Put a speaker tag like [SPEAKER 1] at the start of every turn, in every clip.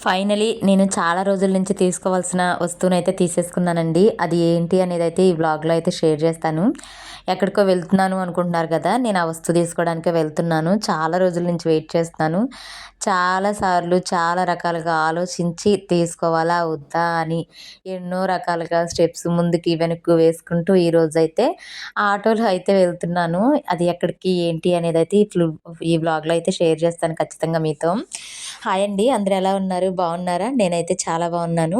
[SPEAKER 1] Finally నేను చాలా రోజుల నుంచి తీసుకోవాల్సిన వస్తువునైతే తీసేసుకున్నానండి. అది ఏంటి అనేదైతే ఈ వ్లాగ్‌లో అయితే షేర్ చేస్తాను. ఎక్కడికో వెళ్తున్నాను అనుకుంటున్నారు కదా! నేను ఆ వస్తువు తీసుకోవడానికే వెళ్తున్నాను. చాలా రోజుల నుంచి వెయిట్ చేస్తున్నాను. చాలా సార్లు చాలా రకాలుగా ఆలోచించి తీసుకోవాలా? వద్దా? అని ఎన్నో రకాలుగా స్టెప్స్ ముందుకి, వెనక్కి వేసుకుంటూ ఈరోజైతే ఆటోలో అయితే వెళ్తున్నాను. అది ఎక్కడికి, ఏంటి అనేదైతే ఈ వ్లాగ్‌లో అయితే షేర్ చేస్తాను ఖచ్చితంగా మీతో. హాయ్ అండి. అందరూ ఎలా ఉన్నారు? బాగున్నారా? నేనైతే చాలా బాగున్నాను.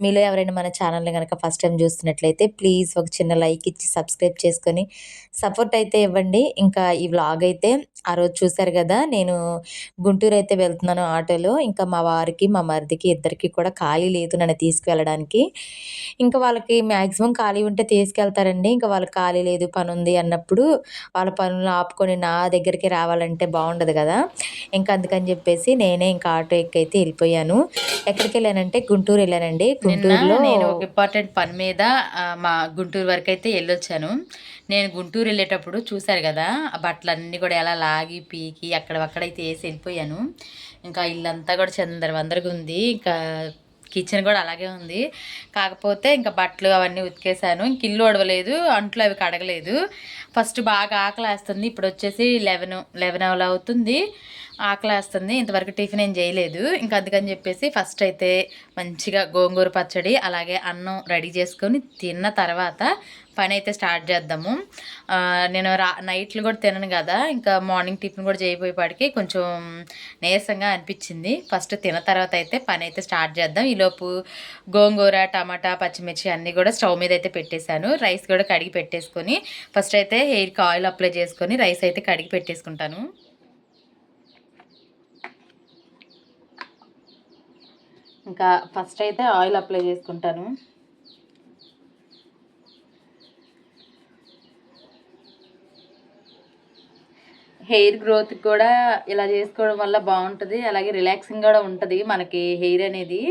[SPEAKER 1] మీలో ఎవరైనా మన ఛానల్‌ని గనక ఫస్ట్ టైమ్ చూస్తున్నట్లయితే ప్లీజ్ ఒక చిన్న లైక్ ఇచ్చి సబ్స్క్రైబ్ చేసుకొని సపోర్ట్ అయితే ఇవ్వండి. ఇంకా ఈ వ్లాగ్ అయితే ఆ రోజు చూసారు గదా! నేను గుంటూరు అయితే వెళ్తున్నాను ఆటోలో. ఇంకా మా వారికి, మా మరిదికి ఇద్దరికీ కూడా ఖాళీ లేదు నన్ను తీసుకువెళ్ళడానికి. ఇంకా వాళ్ళకి మాక్సిమం ఖాళీ ఉంటే తీసుకెళ్తారండి. ఇంకా వాళ్ళకి ఖాళీ లేదు, పనుంది అన్నప్పుడు వాళ్ళ పనులు ఆపుకొని నా దగ్గరికి రావాలంటే బావుండదు గదా! ఇంకా అందుకని జెప్పేసి నేనే ఇంకా ఆటో ఎక్కైతే ఎళ్ళిపోయాను. ఎక్కడికెళ్ళానంటే గుంటూరు ఎళ్ళానండి.
[SPEAKER 2] నిన్న
[SPEAKER 1] గుంటూరులో
[SPEAKER 2] నేను ఒక ఇంపార్టెంట్ పని మీద మా గుంటూరు వరకైతే ఎళ్ళొచ్చాను. నేను గుంటూరు ఎళ్ళేటప్పుడు చూసారు గదా! ఆ బట్టలన్నీ గూడా ఎలా లాగి, పీకి అక్కడవక్కడైతే ఏసి ఎళ్ళిపోయాను. ఇంకా ఇల్లంతా గూడా చిందరవందరగుంది. ఇంకా కిచెన్ గూడా అలాగే ఉంది. కాకపోతే ఇంకా బట్టలు అవన్నీ ఉతికేసాను. ఇంక ఇల్లు ఒడవలేదు. అంట్లు అవి కడగలేదు. ఫస్ట్ బాగా ఆకలేస్తుంది. ఇప్పుడొచ్చేసి 11 అలా అవుతుంది. ఆకలేస్తుంది. ఇంతవరకు టిఫిన్ ఏం జేయలేదు. ఇంక అందుకని జెప్పేసి ఫస్ట్ అయితే మంచిగా గోంగూర పచ్చడి, అలాగే అన్నం రెడీ చేసుకొని తిన్న తర్వాత పనైతే స్టార్ట్ చేద్దాము. నేను నైట్లు కూడా తినను కదా! ఇంకా మార్నింగ్ టిఫిన్ కూడా చేయబోయేపాటికి కొంచెం నీరసంగా అనిపించింది. ఫస్ట్ తిన్న తర్వాత అయితే పనైతే స్టార్ట్ చేద్దాం. ఈలోపు గోంగూర, టమాటా, పచ్చిమిర్చి అన్నీ కూడా స్టవ్ మీద అయితే పెట్టేశాను. రైస్ కూడా కడిగి పెట్టేసుకొని ఫస్ట్ అయితే హెయిర్‌కి ఆయిల్ అప్లై చేసుకొని రైస్ అయితే కడిగి పెట్టేసుకుంటాను. ఇంకా ఫస్ట్ అయితే ఆయిల్ అప్లై చేసుకుంటాను. హెయిర్ గ్రోత్‌కి కూడా ఇలా చేసుకోవడం వల్ల బావుంటది. అలాగే రిలాక్సింగ్ కూడా ఉంటది మనకి హెయిర్ అనేది.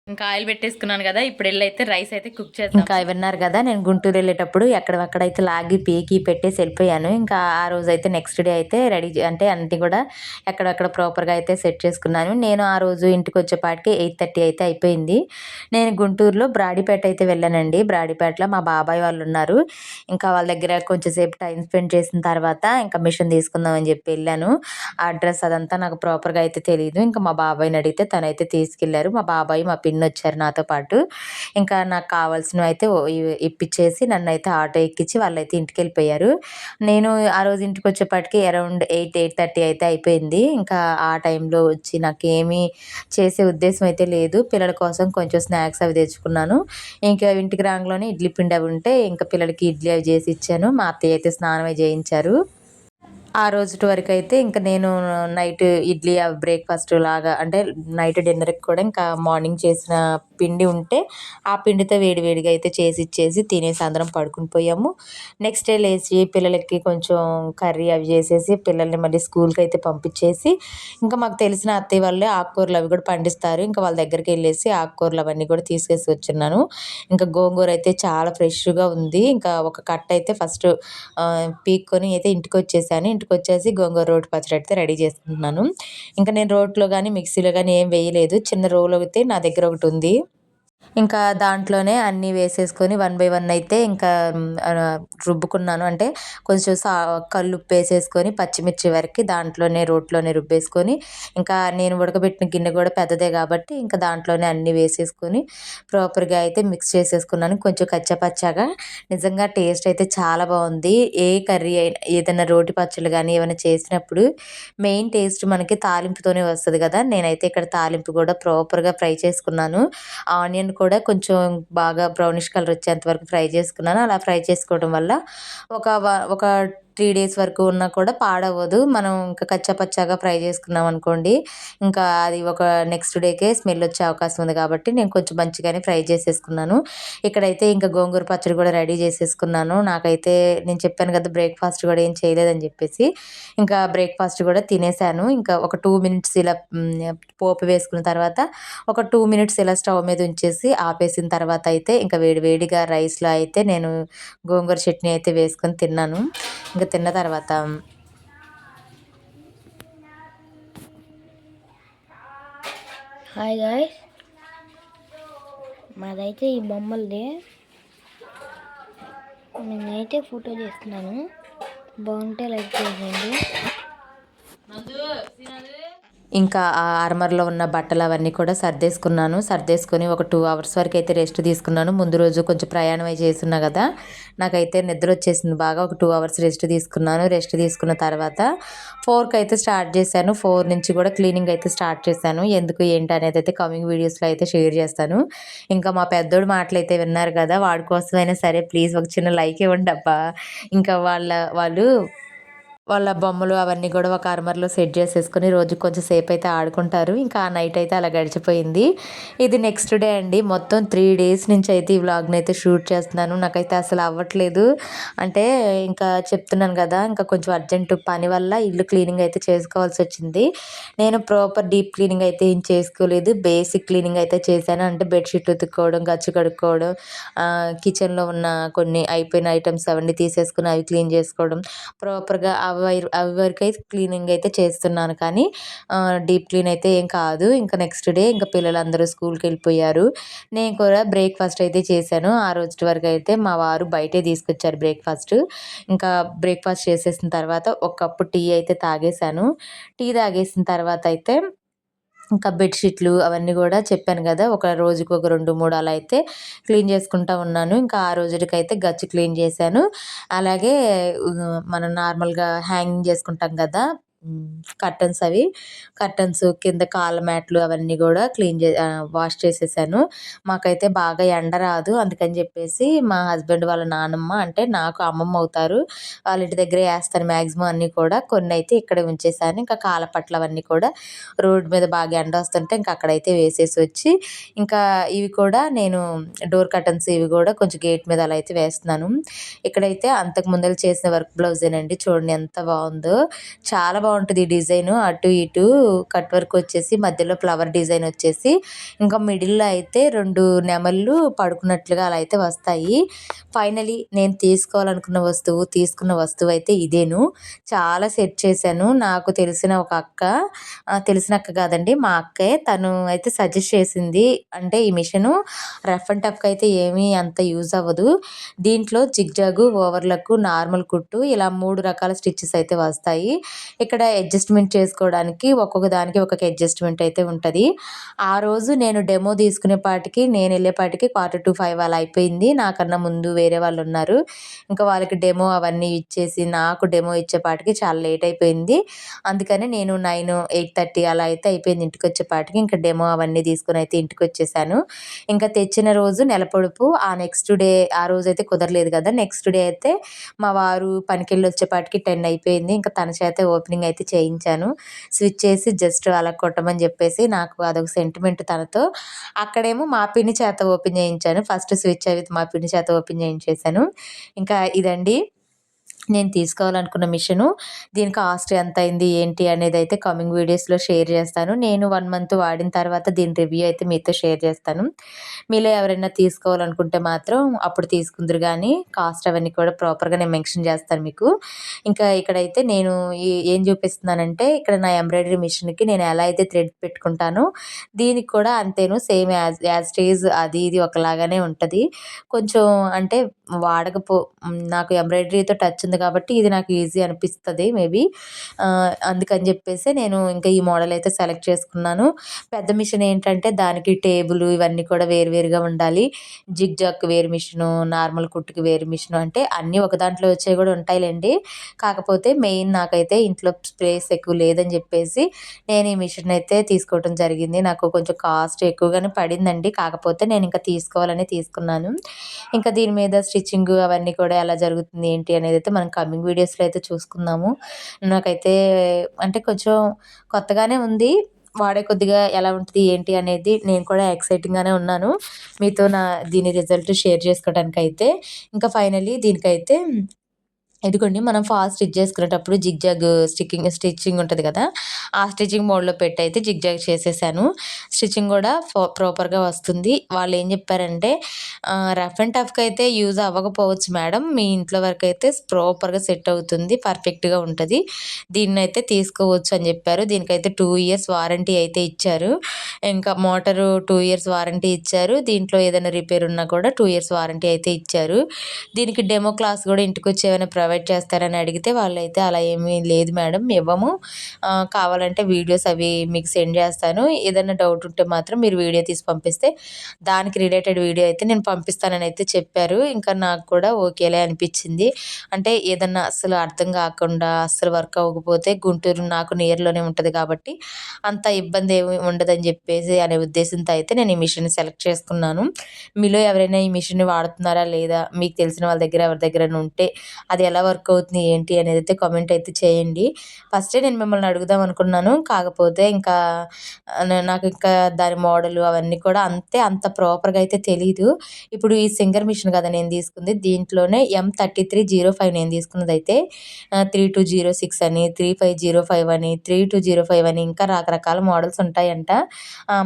[SPEAKER 2] ఇంకా ఆయిల్ పెట్టేసుకున్నాను కదా! ఇప్పుడు ఎళ్ళైతే రైస్ అయితే కుక్ చేద్దాం.
[SPEAKER 1] ఇంకా విన్నారు గదా! నేను గుంటూరు ఎళ్ళేటప్పుడు ఎక్కడివక్కడైతే లాగి, పీకి పెట్టేసి ఎళ్ళిపోయాను. ఇంకా ఆ రోజైతే నెక్స్ట్ డే అయితే అంటే అన్నీ గూడా ఎక్కడెక్కడ ప్రాపర్‌గా అయితే సెట్ చేసుకున్నాను. నేను ఆ రోజు ఇంటికొచ్చేపాటికి 8:30 అయితే అయిపోయింది. నేను గుంటూరులో బ్రాడీపేట అయితే వెళ్ళానండి. బ్రాడీపేటలో మా బాబాయ్ వాళ్ళున్నారు. ఇంకా వాళ్ళ దగ్గర కొంచెం సేపు టైమ్ స్పెండ్ చేసిన తర్వాత ఇంకా మిషన్ తీసుకుందాం అని జెప్పి ఎళ్ళాను. ఆ అడ్రెస్ అదంతా నాకు ప్రాపర్‌గా అయితే తెలీదు. ఇంకా మా బాబాయ్‌ని అడిగితే తనైతే తీసుకెళ్లారు. మా బాబాయ్, మా పిన్నొచ్చారు నాతో పాటు. ఇంకా నాకు కావాల్సినవైతే ఇప్పిచ్చేసి నన్నైతే ఆటో ఎక్కించి వాళ్ళైతే ఇంటికెళ్ళిపోయారు. నేను ఆ రోజు ఇంటికొచ్చేపాటికి అరౌండ్ 8:30 అయితే అయిపోయింది. ఇంకా ఆ టైంలో వచ్చి నాకేమీ చేసే ఉద్దేశం అయితే లేదు. పిల్లల కోసం కొంచెం స్నాక్స్ అవి తెచ్చుకున్నాను. ఇంకా ఇంటికి రాంగానే ఇడ్లీ పిండి అవి ఉంటే ఇంకా పిల్లలకి ఇడ్లీ అవి చేసి ఇచ్చాను. మా అత్తయ్య అయితే స్నానం అవి చేయించారు. ఆ రోజుటి వరకైతే ఇంక నేను నైట్ ఇడ్లీ బ్రేక్‌ఫాస్ట్ లాగా అంటే నైట్ డిన్నర్‌కి కూడా ఇంకా మార్నింగ్ చేసిన పిండి ఉంటే, ఆ పిండితో వేడి వేడిగా అయితే చేసిచ్చేసి తినేసి అందరం పడుకుని పోయాము. నెక్స్ట్ డే లేచి పిల్లలకి కొంచెం కర్రీ అవి చేసేసి పిల్లల్ని మళ్ళీ స్కూల్‌కైతే పంపించేసి, ఇంకా మాకు తెలిసిన అత్తయ్య వాళ్ళే ఆకుకూరలు అవి కూడా పండిస్తారు. ఇంకా వాళ్ళ దగ్గరికెళ్ళేసి ఆకుకూరలు అవన్నీ కూడా తీసుకొచ్చున్నాను. ఇంకా గోంగూర అయితే చాలా ఫ్రెష్‌గా ఉంది. ఇంకా ఒక కట్ట అయితే ఫస్ట్ పీక్కొని అయితే ఇంటికొచ్చేసాను. ఇంటికొచ్చేసి గోంగూర రోటి పచ్చడి అయితే రెడీ చేసుకుంటున్నాను. ఇంకా నేను రోట్లో గానీ, మిక్సీలో గానీ ఏం వేయలేదు. చిన్న రోలు అయితే నా దగ్గర ఒకటుంది. ఇంకా దాంట్లోనే అన్నీ వేసేసుకొని వన్ బై వన్ అయితే ఇంకా రుబ్బుకున్నాను. అంటే కొంచెం కల్లుప్పేసేసుకొని పచ్చిమిర్చి వరకి దాంట్లోనే రోట్లోనే రుబ్బేసుకొని, ఇంకా నేను ఉడకబెట్టిన గిన్నె గూడా పెద్దదే గాబట్టి ఇంకా దాంట్లోనే అన్నీ వేసేసుకొని ప్రాపర్‌గా అయితే మిక్స్ చేసేసుకున్నాను. కొంచెం కచ్చాపచ్చాగా నిజంగా టేస్ట్ అయితే చాలా బావుంది. ఏ కర్రీ అయినా ఏదైనా రోటి పచ్చళ్ళు గానీ ఏమైనా చేసినప్పుడు మెయిన్ టేస్ట్ మనకి తాలింపుతోనే వస్తది గదా! నేనైతే ఇక్కడ తాలింపు గూడా ప్రాపర్‌గా ఫ్రై చేసుకున్నాను. ఆనియన్ కూడా కొంచెం బాగా బ్రౌనిష్ కలర్ వచ్చేంత వరకు ఫ్రై చేసుకున్నాను. అలా ఫ్రై చేసుకోవడం వల్ల ఒక డేస్ వరకు ఉన్నా కూడా పాడవ్వదు. మనం ఇంకా కచ్చాపచ్చాగా ఫ్రై చేసుకున్నాం అనుకోండి, ఇంకా అది ఒక నెక్స్ట్ డేకే స్మెల్ వచ్చే అవకాశం ఉంది కాబట్టి నేను కొంచెం మంచిగానే ఫ్రై చేసేసుకున్నాను. ఇక్కడైతే ఇంకా గోంగూర పచ్చడి కూడా రెడీ చేసేసుకున్నాను. నాకైతే నేను చెప్పాను కదా బ్రేక్‌ఫాస్ట్ కూడా ఏం చేయలేదని చెప్పేసి. ఇంకా బ్రేక్‌ఫాస్ట్ కూడా తినేసాను. ఇంకా ఒక 2 మినిట్స్ ఇలా పోపు వేసుకున్న తర్వాత ఒక 2 మినిట్స్ ఇలా స్టవ్ మీద ఉంచేసి ఆపేసిన తర్వాత అయితే ఇంకా వేడి వేడిగా రైస్‌లో అయితే నేను గోంగూర చట్నీ అయితే వేసుకొని తిన్నాను. ఇంక తిన్న తర్వాత
[SPEAKER 3] హాయ్ గాయ్స్, మాదైతే ఈ బొమ్మలది. నేనైతే ఫోటో చేస్తున్నాను. బాగుంటే లైక్ చేయండి.
[SPEAKER 1] ఇంకా ఆ ఆర్మర్‌లో ఉన్న బట్టలు అవన్నీ కూడా సర్దేసుకున్నాను. సర్దేసుకొని ఒక 2 అవర్స్ వరకు అయితే రెస్ట్ తీసుకున్నాను. ముందు రోజు కొంచెం ప్రయాణం అయి చేసున్నా కదా! నాకైతే నిద్ర వచ్చేసింది బాగా. ఒక 2 అవర్స్ రెస్ట్ తీసుకున్నాను. రెస్ట్ తీసుకున్న తర్వాత 4కి అయితే స్టార్ట్ చేశాను. 4 నుంచి కూడా క్లీనింగ్ అయితే స్టార్ట్ చేశాను. ఎందుకు ఏంటి అనేది అయితే కమింగ్ వీడియోస్‌లో అయితే షేర్ చేస్తాను. ఇంకా మా పెద్దోడి మాటలైతే విన్నారు కదా! వాడి కోసమైనా సరే ప్లీజ్ ఒక చిన్న లైక్ ఇవ్వండి అబ్బా! ఇంకా వాళ్ళు వాళ్ళ బొమ్మలు అవన్నీ కూడా ఒక అర్మర్‌లో సెట్ చేసేసుకొని రోజుకి కొంచెం సేపు అయితే ఆడుకుంటారు. ఇంకా ఆ నైట్ అయితే అలా గడిచిపోయింది. ఇది నెక్స్ట్ డే అండి. మొత్తం 3 డేస్ నుంచి అయితే ఈ వ్లాగ్‌ని అయితే షూట్ చేస్తున్నాను. నాకైతే అసలు అవ్వట్లేదు. అంటే ఇంకా చెప్తున్నాను కదా! ఇంకా కొంచెం అర్జెంట్ పని వల్ల ఇల్లు క్లీనింగ్ అయితే చేసుకోవాల్సొచ్చింది. నేను ప్రాపర్ డీప్ క్లీనింగ్ అయితే ఏం చేసుకోలేదు. బేసిక్ క్లీనింగ్ అయితే చేశాను. అంటే బెడ్‌షీట్ ఉతుక్కోవడం, గచ్చు కడుక్కోవడం, కిచెన్‌లో ఉన్న కొన్ని అయిపోయిన ఐటెమ్స్ అవన్నీ తీసేసుకొని అవి క్లీన్ చేసుకోవడం, ప్రాపర్‌గా అవి వరకైతే క్లీనింగ్ అయితే చేస్తున్నాను. కానీ డీప్ క్లీన్ అయితే ఏం కాదు. ఇంకా నెక్స్ట్ డే ఇంకా పిల్లలందరూ స్కూల్‌కెళ్ళిపోయారు. నేను కూడా బ్రేక్‌ఫాస్ట్ అయితే చేశాను. ఆ రోజుటి వరకు అయితే మా వారు బయటే తీసుకొచ్చారు బ్రేక్‌ఫాస్ట్. ఇంకా బ్రేక్‌ఫాస్ట్ చేసేసిన తర్వాత ఒక కప్పు టీ అయితే తాగేశాను. టీ తాగేసిన తర్వాత అయితే ఇంకా బెడ్‌షీట్లు అవన్నీ గూడా చెప్పాను గదా! ఒక రోజుకి ఒక 2, 3 అలా అయితే క్లీన్ చేసుకుంటా ఉన్నాను. ఇంకా ఆ రోజుటికైతే గచ్చు క్లీన్ చేశాను. అలాగే మనం నార్మల్‌గా హ్యాంగింగ్ చేసుకుంటాం గదా! హ్మ్. కర్టెన్స్ అవి. కర్టెన్స్ కింద కాళ్ళ మ్యాట్లు అవన్నీ గూడా వాష్ చేసేసాను. మాకైతే బాగా ఎండ రాదు. అందుకని జెప్పేసి మా హస్బెండ్ వాళ్ళ నానమ్మ అంటే నాకు అమ్మమ్మ అవుతారు. వాళ్ళ ఇంటి దగ్గరే ఏస్తాను మాక్సిమం అన్నీ కూడా. కొన్నైతే ఇక్కడే ఉంచేసాను. ఇంకా కాళ్ళపట్లు అవన్నీ కూడా రోడ్ మీద బాగా ఎండొస్తుంటే ఇంక అక్కడైతే వేసేసి వచ్చి, ఇంకా ఇవి కూడా నేను డోర్ కర్టన్స్ ఇవి గూడా కొంచెం గేట్ మీద అలా అయితే వేస్తున్నాను. ఇక్కడైతే అంతకు ముందల చేసిన వర్క్ బ్లౌజేనండి. చూడండి ఎంత బావుందో. చాలా బావుంటది ఈ డిజైను. అటు ఇటు కట్ వర్క్ వచ్చేసి మధ్యలో ఫ్లవర్ డిజైన్ వచ్చేసి, ఇంకా మిడిల్‌లో అయితే 2 నెమళ్ళు పడుకున్నట్లుగా అలా అయితే వస్తాయి. ఫైనలీ నేను తీసుకోవాలనుకున్న వస్తువు, తీసుకున్న వస్తువయితే ఇదేను. చాలా సెట్ చేశాను. నాకు తెలిసిన ఒక అక్క, తెలిసిన అక్క కాదండి మా అక్కే. తను అయితే సజెస్ట్ చేసింది. అంటే ఈ మిషను రఫ్ అండ్ టఫ్‌కి అయితే ఏమీ అంత యూజ్ అవ్వదు. దీంట్లో జిగ్‌జాగు, ఓవర్‌లక్, నార్మల్ కుట్టు ఇలా 3 రకాల స్టిచెస్ అయితే వస్తాయి. ఇక్కడ అడ్జస్ట్‌మెంట్ చేసుకోవడానికి ఒక్కొక్క దానికి ఒక్కొక్క అడ్జస్ట్‌మెంట్ అయితే ఉంటది. ఆ రోజు నేను డెమో తీసుకునేపాటికి నేనెళ్ళేపాటికి 4:45 అలా అయిపోయింది. నాకన్నా ముందు వేరే వాళ్ళున్నారు. ఇంకా వాళ్ళకి డెమో అవన్నీ ఇచ్చేసి నాకు డెమో ఇచ్చేపాటికి చాలా లేట్ అయిపోయింది. అందుకని నేను 8:30 అలా అయితే అయిపోయింది ఇంటికొచ్చేపాటికి. ఇంకా డెమో అవన్నీ తీసుకొనైతే ఇంటికొచ్చేసాను. ఇంకా తెచ్చిన రోజు నెలపొడుపు. ఆ నెక్స్ట్ డే ఆ రోజైతే కుదరలేదు కదా! నెక్స్ట్ డే అయితే మా వారు పనికెళ్ళొచ్చేపాటికి 10 అయిపోయింది. ఇంకా తన చేతే ఓపెనింగ్ అయితే చేయించాను. స్విచ్ చేసి జస్ట్ అలా కొట్టమని చెప్పేసి నాకు అదొక సెంటిమెంట్ తనతో. అక్కడేమో మా పిన్ని చేత ఓపెన్ చేయించాను. ఫస్ట్ స్విచ్ అవి మా పిన్ని చేత ఓపెన్ చేయించేసాను. ఇంకా ఇదండి నేను తీసుకోవాలనుకున్న మిషను. దీని కాస్ట్ ఎంతయింది, ఏంటి అనేదైతే కమింగ్ వీడియోస్‌లో షేర్ చేస్తాను. నేను 1 మంత్ వాడిన తర్వాత దీని రివ్యూ అయితే మీతో షేర్ చేస్తాను. మీలో ఎవరైనా తీసుకోవాలనుకుంటే మాత్రం అప్పుడు తీసుకుందురు గానీ, కాస్ట్ అవన్నీ కూడా ప్రాపర్‌గా నేను మెన్షన్ చేస్తాను మీకు. ఇంకా ఇక్కడైతే నేను ఏం చూపిస్తున్నానంటే, ఇక్కడ నా ఎంబ్రాయిడరీ మిషన్‌కి నేను ఎలా అయితే థ్రెడ్ పెట్టుకుంటానో, దీనికి కూడా అంతేను సేమ్ యాజ్ ఇట్ ఈజ్ అది ఇది ఒకలాగానే ఉంటది. కొంచెం అంటే నాకు ఎంబ్రాయిడరీతో టచ్ ఉంది కాబట్టి ఇది నాకు ఈజీ అనిపిస్తది మేబీ. అందుకని జెప్పేసి నేను ఇంకా ఈ మోడల్ అయితే సెలెక్ట్ చేసుకున్నాను. పెద్ద మిషన్ ఏంటంటే దానికి టేబులు ఇవన్నీ కూడా వేరు వేరుగా ఉండాలి. జిగ్‌జాగ్‌కి వేరు మిషను, నార్మల్ కుట్టుకి వేరు మిషను అంటే అన్నీ ఒక దాంట్లో వచ్చేవి గూడా ఉంటాయిలెండి. కాకపోతే మెయిన్ నాకైతే ఇంట్లో స్పేస్ ఎక్కువ లేదని జెప్పేసి నేను ఈ మిషన్ అయితే తీసుకోవటం జరిగింది. నాకు కొంచెం కాస్ట్ ఎక్కువగానే పడిందండి. కాకపోతే నేను ఇంకా తీసుకోవాలని తీసుకున్నాను. ఇంకా దీని మీద స్టిచ్చింగు అవన్నీ కూడా ఎలా జరుగుతుంది ఏంటి అనేదైతే మనం మనం కమింగ్ వీడియోస్లో అయితే చూసుకుందాము. నాకైతే అంటే కొంచెం కొత్తగానే ఉంది. వాడే కొద్దిగా ఎలా ఉంటుంది ఏంటి అనేది నేను కూడా ఎక్సైటింగ్‌గానే ఉన్నాను. మీతో దీని రిజల్ట్ షేర్ చేసుకోవడానికైతే. ఇంకా ఫైనల్లీ దీనికైతే ఇదిగోండి మనం ఫాల్ స్టిచ్ చేసుకునేటప్పుడు జిగ్‌జాగ్ స్టిచ్చింగ్ ఉంటది కదా! ఆ స్టిచ్చింగ్ మోడ్‌లో పెట్టయితే జిగ్‌జాగ్ చేసేసాను. స్టిచ్చింగ్ కూడా ప్రాపర్‌గా వస్తుంది. వాళ్ళేం చెప్పారంటే రఫ్ అండ్ టఫ్‌కైతే యూజ్ అవ్వకపోవచ్చు మేడం. మీ ఇంట్లో వరకైతే ప్రాపర్‌గా సెట్ అవుతుంది. పర్ఫెక్ట్‌గా ఉంటది. దీన్నైతే తీసుకోవచ్చు అని చెప్పారు. దీనికైతే 2 ఇయర్స్ వారంటీ అయితే ఇచ్చారు. ఇంకా మోటారు 2 ఇయర్స్ వారంటీ ఇచ్చారు. దీంట్లో ఏదైనా రిపేర్ ఉన్నా కూడా 2 ఇయర్స్ వారంటీ అయితే ఇచ్చారు. దీనికి డెమో క్లాస్ కూడా ఇంటికొచ్చి ఏమైనా ప్రొవైడ్ చేస్తారని అడిగితే వాళ్ళైతే అలా ఏమీ లేదు మేడం ఇవ్వము. కావాలంటే వీడియోస్ అవి మీకు సెండ్ చేస్తాను. ఏదైనా డౌట్ ఉంటే మాత్రం మీరు వీడియో తీసి పంపిస్తే దానికి రిలేటెడ్ వీడియో అయితే నేను పంపిస్తానని అయితే చెప్పారు. ఇంకా నాకు కూడా ఓకేలే అనిపించింది. అంటే ఏదన్నా అస్సలు అర్థం కాకుండా అస్సలు వర్క్ అవ్వకపోతే గుంటూరు నాకు నియర్‌లోనే ఉంటది కాబట్టి అంత ఇబ్బంది ఏమి ఉండదని చెప్పేసి అనే ఉద్దేశంతో అయితే నేను ఈ మిషన్‌ని సెలెక్ట్ చేసుకున్నాను. మీలో ఎవరైనా ఈ మిషన్‌ని వాడుతున్నారా లేదా? మీకు తెలిసిన వాళ్ళ దగ్గర ఎవరి దగ్గరైనా ఉంటే అది ఎలా వర్క్ అవుతుంది ఏంటి అనేది అయితే కామెంట్ అయితే చేయండి. ఫస్టే నేను మిమ్మల్ని అడుగుదాం అనుకున్నాను. కాకపోతే ఇంకా నాకు ఇంకా దాని మోడలు అవన్నీ కూడా అంత ప్రాపర్‌గా అయితే తెలీదు. ఇప్పుడు ఈ సింగర్ మిషన్ కదా నేను తీసుకుంది. దీంట్లోనే M3305 నేను తీసుకున్నదైతే 3206 అని, 3505 అని, 3205 అని ఇంకా రకరకాల మోడల్స్ ఉంటాయంట.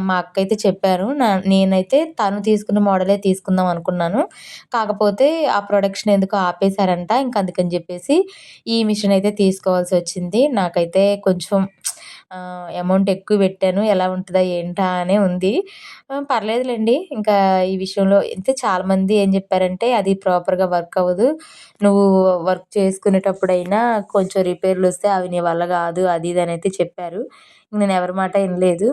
[SPEAKER 1] మా అక్క అయితే చెప్పారు. నేనైతే తను తీసుకున్న మోడలే తీసుకుందాం అనుకున్నాను. కాకపోతే ఆ ప్రొడక్షన్ ఎందుకో ఆపేశారంట. ఇంక అందుకని చెప్పేసి ఈ మిషన్ అయితే తీసుకోవాల్సొచ్చింది. నాకైతే కొంచెం అమౌంట్ ఎక్కువ పెట్టాను. ఎలా ఉంటదా ఏంటా అనే ఉంది. పర్లేదులెండి. ఇంకా ఈ విషయంలో అయితే చాలామంది ఏం చెప్పారంటే అది ప్రాపర్‌గా వర్క్ అవ్వదు. నువ్వు వర్క్ చేసుకునేటప్పుడైనా కొంచెం రిపేర్‌లొస్తే అవి నీ వల్ల కాదు అది ఇది అని అయితే చెప్పారు. నేను ఎవరి మాట ఇనలేదు.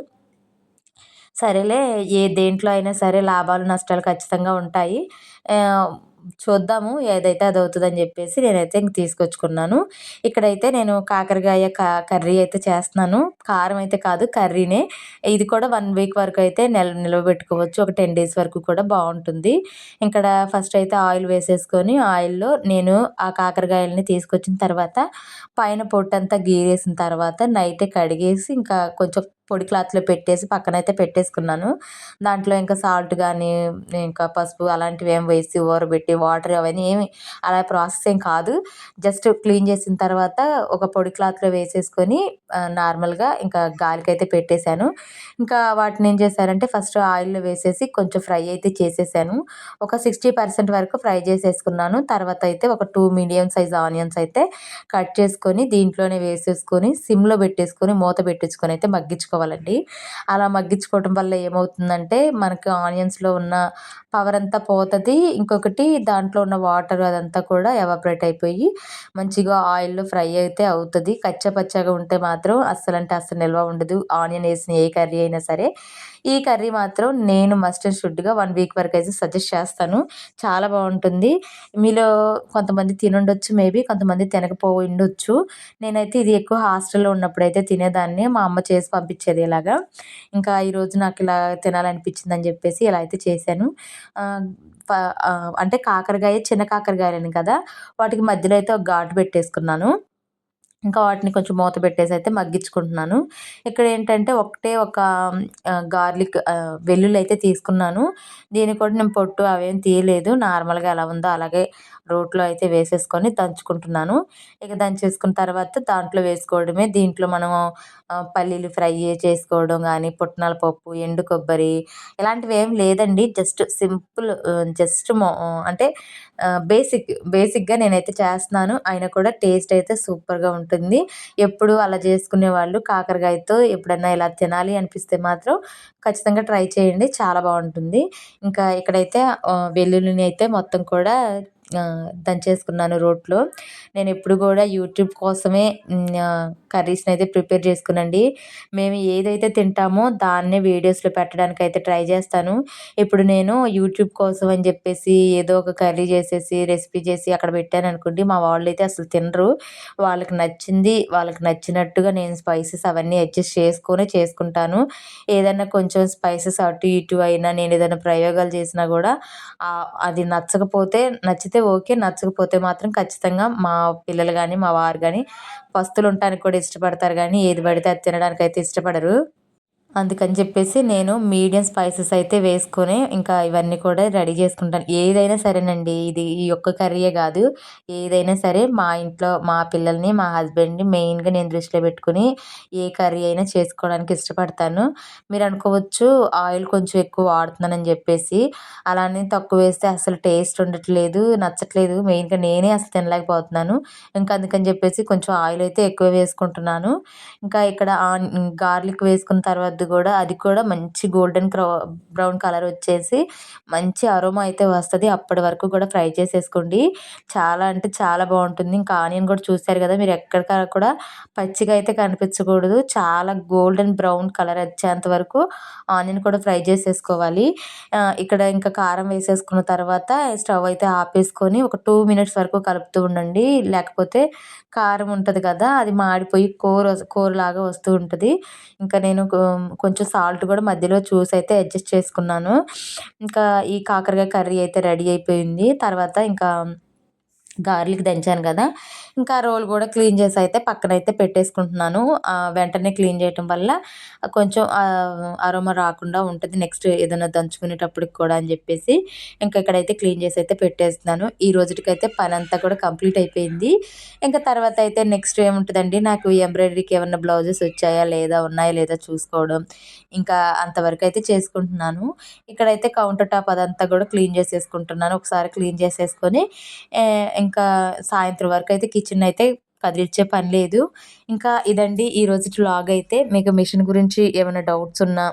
[SPEAKER 1] సరేలే దేంట్లో అయినా సరే లాభాలు, నష్టాలు ఖచ్చితంగా ఉంటాయి. ఆహ్, చూద్దాము ఏదైతే అదవుతదని జెప్పేసి నేనైతే ఇంక తీసుకొచ్చుకున్నాను. ఇక్కడైతే నేను కాకరకాయ కర్రీ అయితే చేస్తున్నాను. కారం అయితే కాదు కర్రీనే. ఇది కూడా 1 వీక్ వరకు అయితే నిలవబెట్టుకోవచ్చు. ఒక 10 డేస్ వరకు కూడా బావుంటుంది. ఇక్కడ ఫస్ట్ అయితే ఆయిల్ వేసేసుకొని ఆయిల్‌లో నేను ఆ కాకరకాయలని తీసుకొచ్చిన తర్వాత పైన పొట్టంతా గీరేసిన తర్వాత నైటే కడిగేసి ఇంకా కొంచెం పొడి క్లాత్‌లో పెట్టేసి పక్కనైతే పెట్టేసుకున్నాను. దాంట్లో ఇంకా సాల్ట్ గానీ, ఇంకా పసుపు అలాంటివేం వేసి ఊరబెట్టి వాటర్ అవన్నీ ఏమి అలా ప్రాసెస్ ఏం కాదు. జస్ట్ క్లీన్ చేసిన తర్వాత ఒక పొడి క్లాత్‌లో వేసేసుకొని నార్మల్‌గా ఇంకా గాలికైతే పెట్టేశాను. ఇంకా వాటిని ఏం చేశానంటే ఫస్ట్ ఆయిల్‌లో వేసేసి కొంచెం ఫ్రై అయితే చేసేసాను. ఒక 60% వరకు ఫ్రై చేసేసుకున్నాను. తర్వాత అయితే ఒక 2 మీడియం సైజ్ ఆనియన్స్ అయితే కట్ చేసుకొని దీంట్లోనే వేసేసుకొని సిమ్‌లో పెట్టేసుకొని మూత పెట్టేసుకొని అయితే మగ్గించుకోవాలండి. అలా మగ్గించుకోవటం వల్ల ఏమవుతుందంటే మనకి ఆనియన్స్‌లో ఉన్న పవర్ అంతా పోతది. ఇంకొకటి దాంట్లో ఉన్న వాటర్ అదంతా కూడా ఎవాపరేట్ అయిపోయి మంచిగా ఆయిల్‌లో ఫ్రై అయితే అవుతది. కచ్చా పచ్చాగా ఉంటే మాత్రం అస్సలంటే అస్సలు నిల్వ ఉండదు. ఆనియన్ ఏసిన ఏ కర్రీ అయినా సరే. ఈ కర్రీ మాత్రం నేను మస్ట్ అండ్ షుడ్‌గా 1 వీక్ వరకైతే సజెస్ట్ చేస్తాను. చాలా బావుంటుంది. మీలో కొంతమంది తినుండొచ్చు మేబీ. కొంతమంది తినకపోయుండొచ్చు. నేనైతే ఇది ఎక్కువ హాస్టల్‌లో ఉన్నప్పుడైతే తినేదాన్ని. మా అమ్మ చేసి పంపించేది ఇలాగా. ఇంకా ఈరోజు నాకిలా తినాలనిపించిందని జెప్పేసి ఇలా అయితే చేశాను. ఆహ్, ప అంటే కాకరకాయ చిన్న కాకరకాయలని కదా! వాటికి మధ్యలో అయితే ఒక ఘాటు పెట్టేసుకున్నాను. ఇంకా వాటిని కొంచెం మూత పెట్టేసైతే మగ్గించుకుంటున్నాను. ఇక్కడేంటంటే ఒకటే ఒక గార్లిక్ వెల్లుల్లయితే తీసుకున్నాను. దీనికి కూడా నేను పొట్టు అవేం తీయలేదు. నార్మల్‌గా ఎలా ఉందో అలాగే రోట్లో అయితే వేసేసుకొని దంచుకుంటున్నాను. ఇక దంచేసుకున్న తర్వాత దాంట్లో వేసుకోవడమే. దీంట్లో మనం పల్లీలు ఫ్రై చేసుకోవడం గానీ, పుట్నాల పప్పు, ఎండు కొబ్బరి ఇలాంటివేం లేదండి. జస్ట్ సింపుల్ జస్ట్ అంటే బేసిక్‌గా నేనైతే చేస్తున్నాను. అయినా కూడా టేస్ట్ అయితే సూపర్‌గా ఉంటుంది. ఎప్పుడు అలా చేసుకునేవాళ్ళు కాకరకాయతో ఎప్పుడన్నా ఇలా తినాలి అనిపిస్తే మాత్రం ఖచ్చితంగా ట్రై చేయండి. చాలా బావుంటుంది. ఇంకా ఇక్కడైతే వెల్లుల్లిని అయితే మొత్తం కూడా దంచేసుకున్నాను రోట్లో. నేనెప్పుడు గూడా యూట్యూబ్ కోసమే కర్రీస్‌నైతే ప్రిపేర్ చేసుకోనండి. మేము ఏదైతే తింటామో దాన్నే వీడియోస్‌లో పెట్టడానికైతే ట్రై చేస్తాను. ఇప్పుడు నేను యూట్యూబ్ కోసం అని జెప్పేసి ఏదో ఒక కర్రీ చేసేసి, రెసిపీ చేసి అక్కడ పెట్టాననుకోండి, మా వాళ్ళైతే అసలు తినరు. వాళ్ళకి నచ్చినట్టుగా నేను స్పైసెస్ అవన్నీ అడ్జస్ట్ చేసుకొనే చేసుకుంటాను. ఏదన్నా కొంచెం స్పైసెస్ అటు ఇటు అయినా నేనేదైనా ప్రయోగాలు చేసినా గూడా అది నచ్చితే నచ్చితే ఓకే, నచ్చకపోతే మాత్రం ఖచ్చితంగా మా పిల్లలు కానీ మా వారు కానీ పస్తులు ఉండటానికి కూడా ఇష్టపడతారు కానీ ఏది పడితే అది తినడానికి అయితే ఇష్టపడరు. అందుకని చెప్పేసి నేను మీడియం స్పైసెస్ అయితే వేసుకొని ఇంకా ఇవన్నీ కూడా రెడీ చేసుకుంటాను. ఏదైనా సరేనండి, ఇది ఈ ఒక్క కర్రీయే కాదు. ఏదైనా సరే మా ఇంట్లో మా పిల్లల్ని, మా హస్బెండ్‌ని మెయిన్‌గా నేను దృష్టిలో పెట్టుకొని ఏ కర్రీ అయినా చేసుకోవడానికి ఇష్టపడతాను. మీరు అనుకోవచ్చు ఆయిల్ కొంచెం ఎక్కువ వాడుతున్నానని చెప్పేసి. అలా అని తక్కువ వేస్తే అసలు టేస్ట్ ఉండట్లేదు, నచ్చట్లేదు. మెయిన్‌గా నేనే అసలు తినలేకపోతున్నాను. ఇంకా అందుకని చెప్పేసి కొంచెం ఆయిల్ అయితే ఎక్కువ వేసుకుంటున్నాను. ఇంకా ఇక్కడ గార్లిక్ వేసుకున్న తర్వాత కూడా అది కూడా మంచి గోల్డెన్ బ్రౌన్ కలర్ వచ్చేసి మంచి అరోమా అయితే వస్తది. అప్పటి వరకు కూడా ఫ్రై చేసేసుకోండి. చాలా అంటే చాలా బావుంటుంది. ఇంకా ఆనియన్ కూడా చూసారు కదా! మీరు ఎక్కడ కూడా పచ్చిగా అయితే కనిపించకూడదు. చాలా గోల్డెన్ బ్రౌన్ కలర్ వచ్చేంత వరకు ఆనియన్ కూడా ఫ్రై చేసేసుకోవాలి. ఇక్కడ ఇంకా కారం వేసేసుకున్న తర్వాత స్టవ్ అయితే ఆపేసుకొని ఒక 2 మినిట్స్ వరకు కలుపుతూ ఉండండి. లేకపోతే కారం ఉంటది కదా! అది మాడిపోయి కూరలాగా వస్తూ ఉంటది. ఇంకా నేను కొంచెం సాల్ట్ కూడా మధ్యలో చూసి అయితే అడ్జస్ట్ చేసుకున్నాను. ఇంకా ఈ కాకరకాయ కర్రీ అయితే రెడీ అయిపోయింది. తర్వాత ఇంకా గార్లిక్ దంచాను కదా! ఇంకా రోల్ కూడా క్లీన్ చేసి అయితే పక్కనైతే పెట్టేసుకుంటున్నాను. వెంటనే క్లీన్ చేయటం వల్ల కొంచెం అరోమా రాకుండా ఉంటది. నెక్స్ట్ ఏదైనా దంచుకునేటప్పటికి కూడా అని చెప్పేసి ఇంకా ఇక్కడైతే క్లీన్ చేసి అయితే పెట్టేస్తున్నాను. ఈ రోజుటికైతే పనంతా కూడా కంప్లీట్ అయిపోయింది. ఇంకా తర్వాత అయితే నెక్స్ట్ ఏముంటదండి, నాకు ఎంబ్రాయిడరీకి ఏమన్నా బ్లౌజెస్ వచ్చాయా లేదా, ఉన్నాయా లేదా చూసుకోవడం. ఇంకా అంతవరకు అయితే చేసుకుంటున్నాను. ఇక్కడైతే కౌంటర్ టాప్ అదంతా కూడా క్లీన్ చేసేసుకుంటున్నాను. ఒకసారి క్లీన్ చేసేసుకొని ఇంకా సాయంత్రం వరకు అయితే కిచెన్ అయితే కదిలిచ్చే పని లేదు. ఇంకా ఇదండి ఈ రోజుటి వ్లాగ్ అయితే. మీకు మిషన్ గురించి ఏమైనా డౌట్స్ ఉన్నా,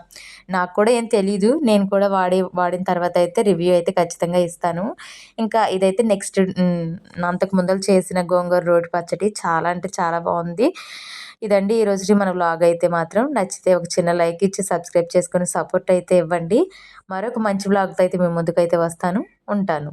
[SPEAKER 1] నాకు కూడా ఏం తెలీదు. నేను కూడా వాడిన తర్వాత అయితే రివ్యూ అయితే ఖచ్చితంగా ఇస్తాను. ఇంకా ఇదైతే నెక్స్ట్ అంతకు ముందల చేసిన గోంగూర రోటి పచ్చడి చాలా అంటే చాలా బావుంది. ఇదండి ఈ రోజుటి మన వ్లాగ్ అయితే మాత్రం. నచ్చితే ఒక చిన్న లైక్ ఇచ్చి సబ్స్క్రైబ్ చేసుకొని సపోర్ట్ అయితే ఇవ్వండి. మరొక మంచి వ్లాగ్‌తో అయితే మీ ముందుకైతే వస్తాను. ఉంటాను.